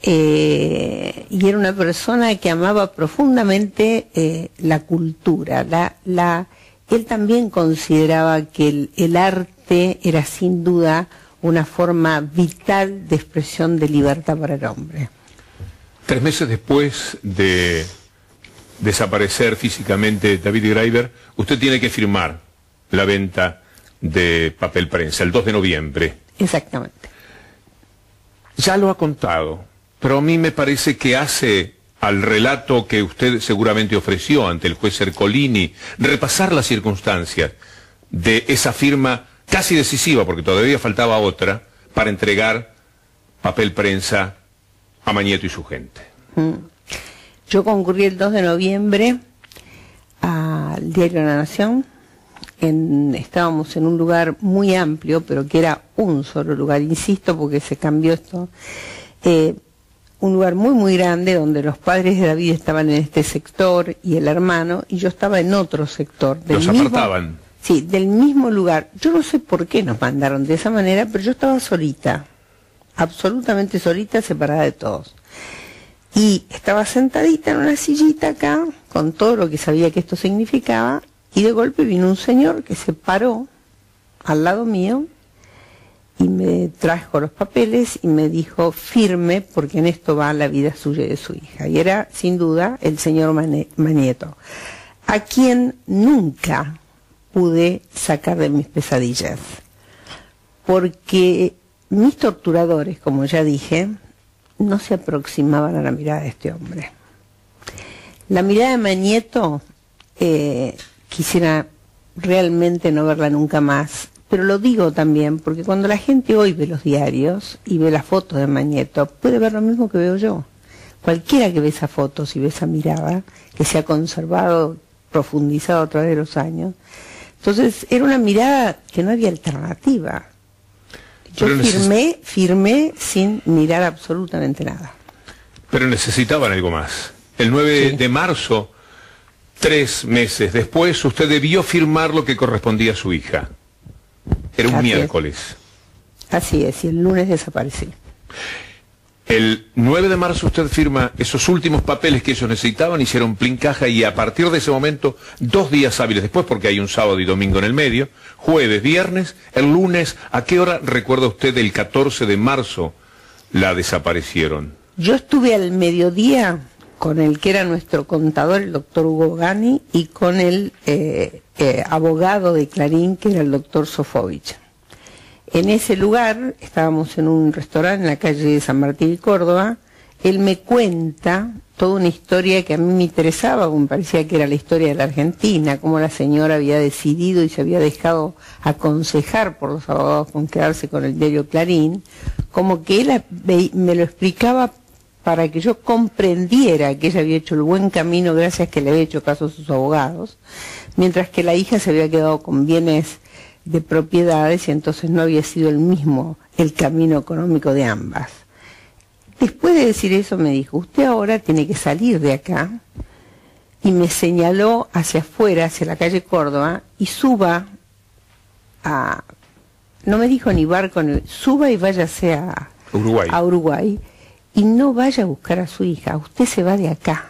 y era una persona que amaba profundamente la cultura. Él también consideraba que el arte era sin duda una forma vital de expresión de libertad para el hombre. 3 meses después de desaparecer físicamente David Graeber, usted tiene que firmar la venta de papel prensa, el 2 de noviembre. Exactamente. Ya lo ha contado, pero a mí me parece que hace al relato que usted seguramente ofreció ante el juez Ercolini, repasar las circunstancias de esa firma casi decisiva, porque todavía faltaba otra, para entregar papel prensa a Mañeto y su gente. Yo concurrí el 2 de noviembre al diario La Nación. Estábamos en un lugar muy amplio, pero que era un solo lugar, insisto, porque se cambió esto. Un lugar muy muy grande, donde los padres de David estaban en este sector y el hermano, y yo estaba en otro sector. ¿Los apartaban? Sí, del mismo lugar. Yo no sé por qué nos mandaron de esa manera, pero yo estaba solita, absolutamente solita, separada de todos. Y estaba sentadita en una sillita acá, con todo lo que sabía que esto significaba, y de golpe vino un señor que se paró al lado mío y me trajo los papeles y me dijo: firme, porque en esto va la vida suya y de su hija. Y era, sin duda, el señor Mañeto, a quien nunca pude sacar de mis pesadillas, porque mis torturadores, como ya dije, no se aproximaban a la mirada de este hombre. La mirada de Mañeto, quisiera realmente no verla nunca más, pero lo digo también porque cuando la gente hoy ve los diarios y ve las fotos de Mañeto, puede ver lo mismo que veo yo. Cualquiera que ve esas fotos y ve esa mirada, que se ha conservado, profundizado a través de los años, entonces era una mirada que no había alternativa. Yo firmé sin mirar absolutamente nada. Pero necesitaban algo más. El 9 de marzo, 3 meses después, usted debió firmar lo que correspondía a su hija. Era un miércoles. Así es, y el lunes desaparecí. El 9 de marzo usted firma esos últimos papeles que ellos necesitaban, hicieron plin caja, y a partir de ese momento, 2 días hábiles después, porque hay un sábado y domingo en el medio, jueves, viernes, el lunes, ¿a qué hora recuerda usted el 14 de marzo la desaparecieron? Yo estuve al mediodía con el que era nuestro contador, el doctor Hugo Gani, y con el abogado de Clarín, que era el doctor Sofovich. En ese lugar, estábamos en un restaurante en la calle de San Martín y Córdoba. Él me cuenta toda una historia que a mí me interesaba, me parecía que era la historia de la Argentina, cómo la señora había decidido y se había dejado aconsejar por los abogados con quedarse con el diario Clarín, como que él me lo explicaba para que yo comprendiera que ella había hecho el buen camino gracias a que le había hecho caso a sus abogados, mientras que la hija se había quedado con bienes de propiedades y entonces no había sido el mismo el camino económico de ambas. Después de decir eso me dijo: usted ahora tiene que salir de acá, y me señaló hacia afuera, hacia la calle Córdoba, y suba a... no me dijo ni barco, suba y váyase a Uruguay, y no vaya a buscar a su hija, usted se va de acá.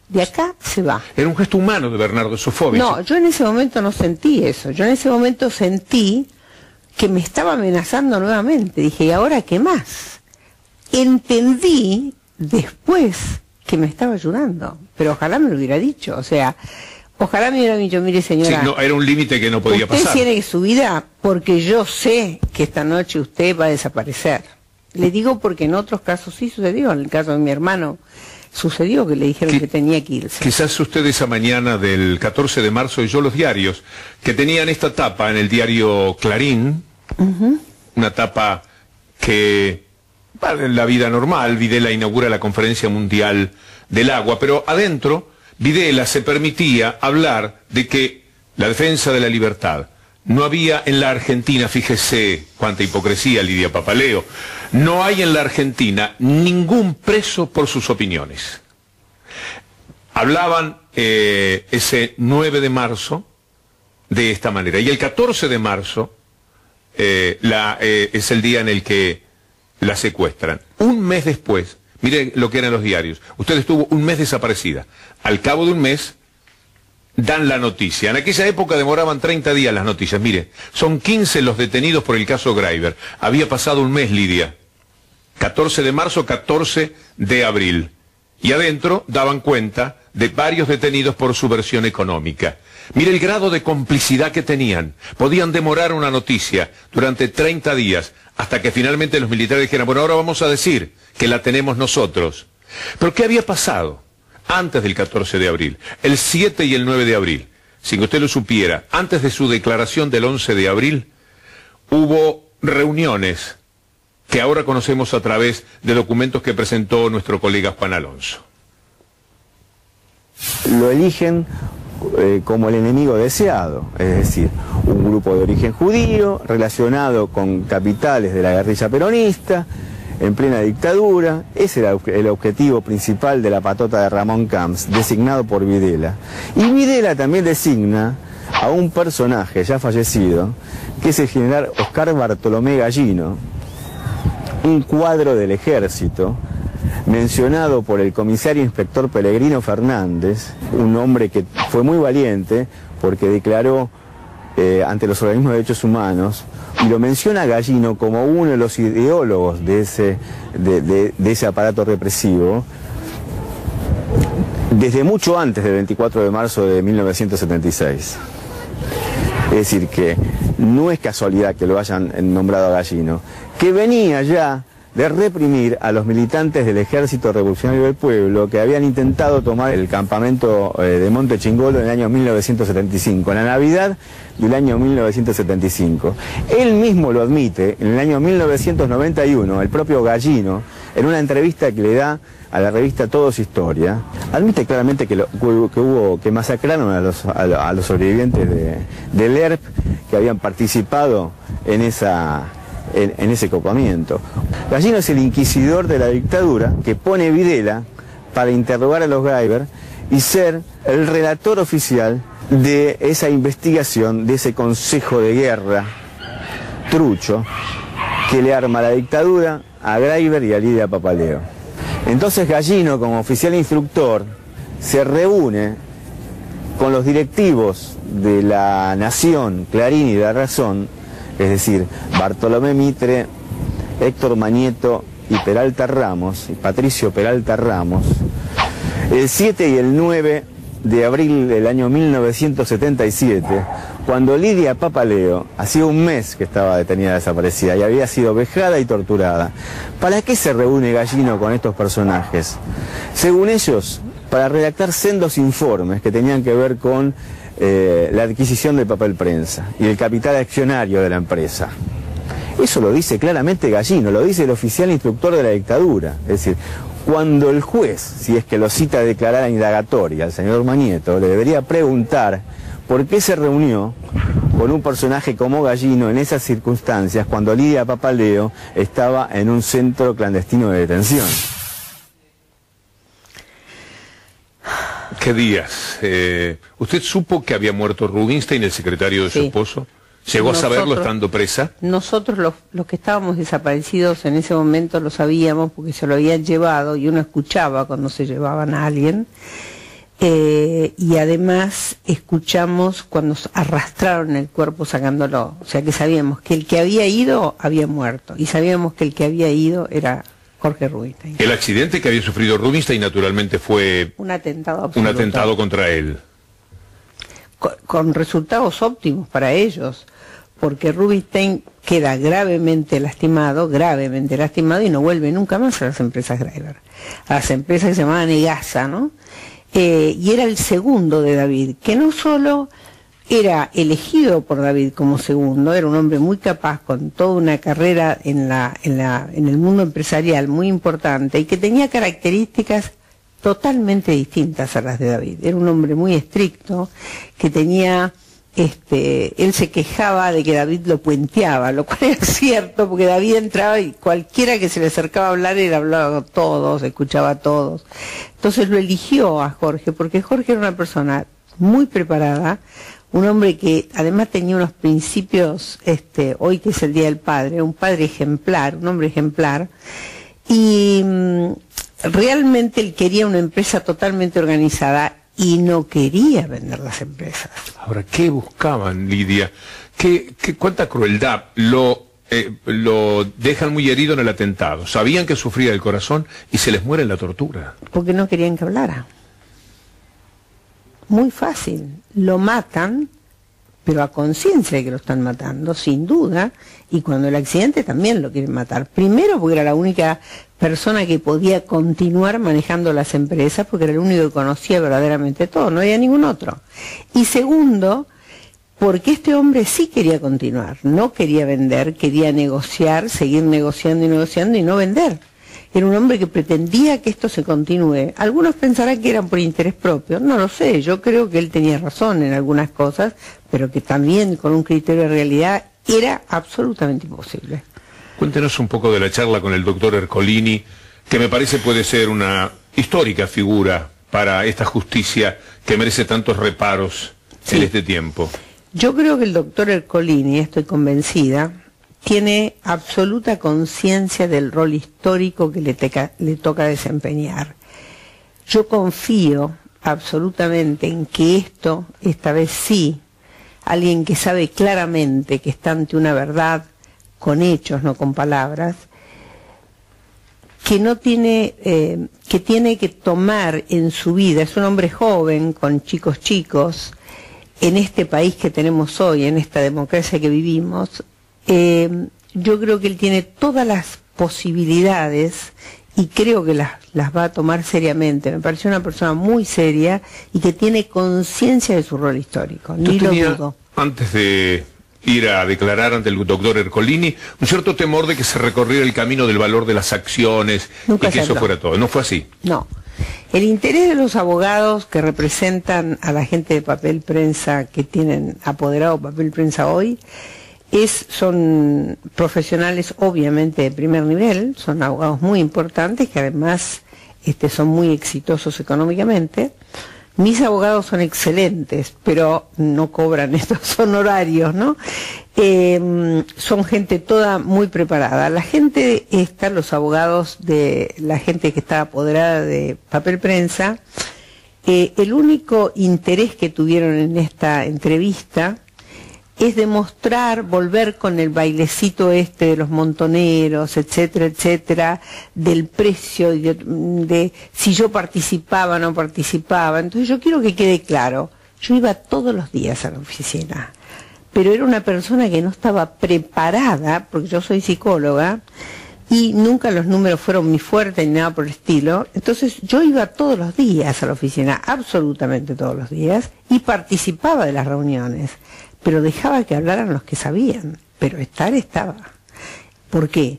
De acá se va. Era un gesto humano de Bernardo Sofovich. No, yo en ese momento no sentí eso. Yo en ese momento sentí que me estaba amenazando nuevamente. Dije: ¿y ahora qué más? Entendí después que me estaba ayudando, pero ojalá me lo hubiera dicho. O sea, ojalá me hubiera dicho: mire, señora, sí, no, era un límite que no podía pasar. Usted tiene su vida, porque yo sé que esta noche usted va a desaparecer. Le digo porque en otros casos sí sucedió. En el caso de mi hermano sucedió que le dijeron que tenía que irse. Quizás usted esa mañana del 14 de marzo leyó los diarios que tenían esta tapa en el diario Clarín, una tapa que en la vida normal Videla inaugura la Conferencia Mundial del Agua, pero adentro Videla se permitía hablar de que la defensa de la libertad no había en la Argentina, fíjese cuánta hipocresía, Lidia Papaleo, no hay en la Argentina ningún preso por sus opiniones. Hablaban ese 9 de marzo de esta manera, y el 14 de marzo es el día en el que la secuestran. Un mes después, Mire lo que eran los diarios. Usted estuvo un mes desaparecida. Al cabo de un mes, dan la noticia. En aquella época demoraban 30 días las noticias. Mire, son 15 los detenidos por el caso Greiber. Había pasado un mes, Lidia. 14 de marzo, 14 de abril. Y adentro daban cuenta de varios detenidos por subversión económica. Mire el grado de complicidad que tenían. Podían demorar una noticia durante 30 días hasta que finalmente los militares dijeran, bueno, ahora vamos a decir que la tenemos nosotros. Pero ¿qué había pasado antes del 14 de abril? El 7 y el 9 de abril, sin que usted lo supiera, antes de su declaración del 11 de abril, hubo reuniones que ahora conocemos a través de documentos que presentó nuestro colega Juan Alonso. Lo eligen como el enemigo deseado, es decir, un grupo de origen judío relacionado con capitales de la guerrilla peronista, en plena dictadura. Ese era el objetivo principal de la patota de Ramón Camps, designado por Videla. Y Videla también designa a un personaje ya fallecido, que es el general Oscar Bartolomé Gallino, un cuadro del ejército, mencionado por el comisario inspector Pellegrino Fernández, un hombre que fue muy valiente porque declaró ante los organismos de derechos humanos, y lo menciona Gallino como uno de los ideólogos de ese aparato represivo, desde mucho antes del 24 de marzo de 1976. Es decir, que no es casualidad que lo hayan nombrado a Gallino, que venía ya de reprimir a los militantes del Ejército Revolucionario del Pueblo que habían intentado tomar el campamento de Monte Chingolo en el año 1975, en la Navidad del año 1975. Él mismo lo admite en el año 1991, el propio Gallino, en una entrevista que le da a la revista Todos Historia, admite claramente que masacraron a los sobrevivientes del ERP que habían participado en ese copamiento. Gallino es el inquisidor de la dictadura que pone Videla para interrogar a los Greiber y ser el relator oficial de esa investigación, de ese consejo de guerra trucho que le arma la dictadura a Greiber y a Lidia Papaleo. Entonces Gallino, como oficial instructor, se reúne con los directivos de La Nación, Clarín y La Razón, es decir, Bartolomé Mitre, Héctor Mañeto y Peralta Ramos, y Patricio Peralta Ramos, el 7 y el 9 de abril del año 1977, cuando Lidia Papaleo hacía un mes que estaba detenida desaparecida y había sido vejada y torturada. ¿Para qué se reúne Gallino con estos personajes? Según ellos, para redactar sendos informes que tenían que ver con la adquisición de papel prensa y el capital accionario de la empresa. Eso lo dice claramente Gallino, lo dice el oficial instructor de la dictadura. Es decir, cuando el juez, si es que lo cita a declarar a indagatoria al señor Mañeto, le debería preguntar por qué se reunió con un personaje como Gallino en esas circunstancias cuando Lidia Papaleo estaba en un centro clandestino de detención. ¿Qué días? ¿Usted supo que había muerto Rubinstein, el secretario de su esposo? ¿Llegó a saberlo estando presa? Nosotros los que estábamos desaparecidos en ese momento lo sabíamos porque se lo habían llevado y uno escuchaba cuando se llevaban a alguien. Y además escuchamos cuando arrastraron el cuerpo sacándolo. O sea que sabíamos que el que había ido había muerto y sabíamos que el que había ido era Jorge Rubinstein. El accidente que había sufrido Rubinstein naturalmente fue un atentado contra él. Con resultados óptimos para ellos, porque Rubinstein queda gravemente lastimado y no vuelve nunca más a las empresas Greiber, a las empresas que se llamaban Egasa, ¿no? Y era el segundo de David, que no solo era elegido por David como segundo, era un hombre muy capaz, con toda una carrera en el mundo empresarial muy importante y que tenía características totalmente distintas a las de David. Era un hombre muy estricto, que tenía, él se quejaba de que David lo puenteaba, lo cual era cierto, porque David entraba y cualquiera que se le acercaba a hablar, él hablaba con todos, escuchaba a todos. Entonces lo eligió a Jorge, porque Jorge era una persona muy preparada, un hombre que además tenía unos principios, hoy que es el Día del Padre, un padre ejemplar, un hombre ejemplar, y realmente él quería una empresa totalmente organizada y no quería vender las empresas. Ahora, ¿qué buscaban, Lidia? ¿Cuánta crueldad? Lo dejan muy herido en el atentado. Sabían que sufría del corazón y se les muere en la tortura. Porque no querían que hablara. Muy fácil. Lo matan, pero a conciencia de que lo están matando, sin duda, y cuando el accidente también lo quieren matar. Primero porque era la única persona que podía continuar manejando las empresas, porque era el único que conocía verdaderamente todo, no había ningún otro. Y segundo, porque este hombre sí quería continuar, no quería vender, quería negociar, seguir negociando y no vender. Era un hombre que pretendía que esto se continúe. Algunos pensarán que eran por interés propio, no lo sé, yo creo que él tenía razón en algunas cosas, pero que también con un criterio de realidad era absolutamente imposible. Cuéntenos un poco de la charla con el doctor Ercolini, que me parece puede ser una histórica figura para esta justicia que merece tantos reparos en este tiempo. Yo creo que el doctor Ercolini, estoy convencida, tiene absoluta conciencia del rol histórico que le toca desempeñar. Yo confío absolutamente en que esta vez sí, alguien que sabe claramente que está ante una verdad, con hechos, no con palabras, que no tiene, que tiene que tomar en su vida, es un hombre joven, con chicos, en este país que tenemos hoy, en esta democracia que vivimos, yo creo que él tiene todas las posibilidades y creo que las va a tomar seriamente. Me pareció una persona muy seria y que tiene conciencia de su rol histórico, ni lo dudo. Antes de ir a declarar ante el doctor Ercolini, un cierto temor de que se recorriera el camino del valor de las acciones y que eso fuera todo. ¿No fue así? No. El interés de los abogados que representan a la gente de Papel Prensa, que tienen apoderado Papel Prensa hoy, son profesionales obviamente de primer nivel, son abogados muy importantes que además son muy exitosos económicamente. Mis abogados son excelentes, pero no cobran estos honorarios, ¿no? Son gente toda muy preparada. La gente los abogados de la gente que está apoderada de Papel Prensa, el único interés que tuvieron en esta entrevista es demostrar, volver con el bailecito de los montoneros, etcétera, etcétera, del precio, de si yo participaba o no participaba. Entonces yo quiero que quede claro, yo iba todos los días a la oficina, pero era una persona que no estaba preparada, porque yo soy psicóloga, y nunca los números fueron mi fuerte ni nada por el estilo. Entonces yo iba todos los días a la oficina, absolutamente todos los días, y participaba de las reuniones. Pero dejaba que hablaran los que sabían, pero estaba. ¿Por qué?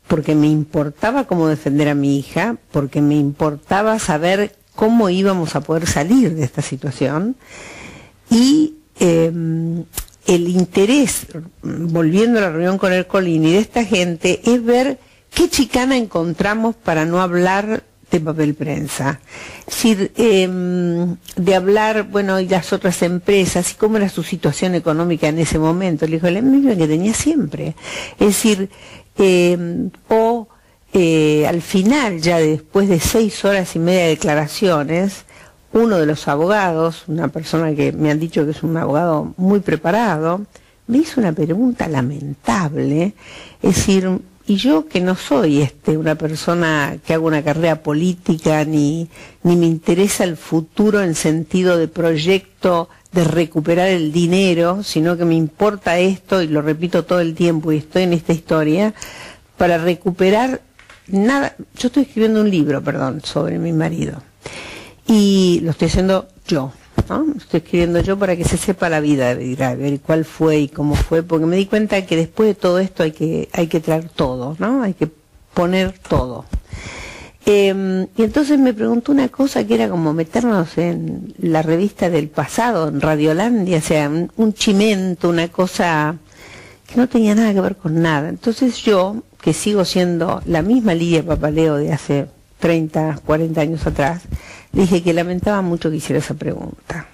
Porque me importaba cómo defender a mi hija, porque me importaba saber cómo íbamos a poder salir de esta situación, y el interés, volviendo a la reunión con Ercolini, de esta gente, es ver qué chicana encontramos para no hablar de Papel Prensa. Es decir, de hablar, bueno, y las otras empresas, y cómo era su situación económica en ese momento. Le dijo, la misma que tenía siempre. Es decir, al final, ya después de 6 horas y media de declaraciones, uno de los abogados, una persona que me han dicho que es un abogado muy preparado, me hizo una pregunta lamentable, es decir, y yo que no soy una persona que hago una carrera política, ni me interesa el futuro en sentido de proyecto de recuperar el dinero, sino que me importa esto, y lo repito todo el tiempo, y estoy en esta historia, para recuperar nada. Yo estoy escribiendo un libro, sobre mi marido, y lo estoy haciendo yo, ¿no? Estoy escribiendo yo para que se sepa la vida de Graeber, cuál fue y cómo fue, porque me di cuenta que después de todo esto hay que traer todo, ¿no? Hay que poner todo. Y entonces me preguntó una cosa que era como meternos en la revista del pasado, en Radiolandia, o sea, un chimento, una cosa que no tenía nada que ver con nada. Entonces yo, que sigo siendo la misma Lidia Papaleo de hace 30, 40 años atrás, le dije que lamentaba mucho que hiciera esa pregunta.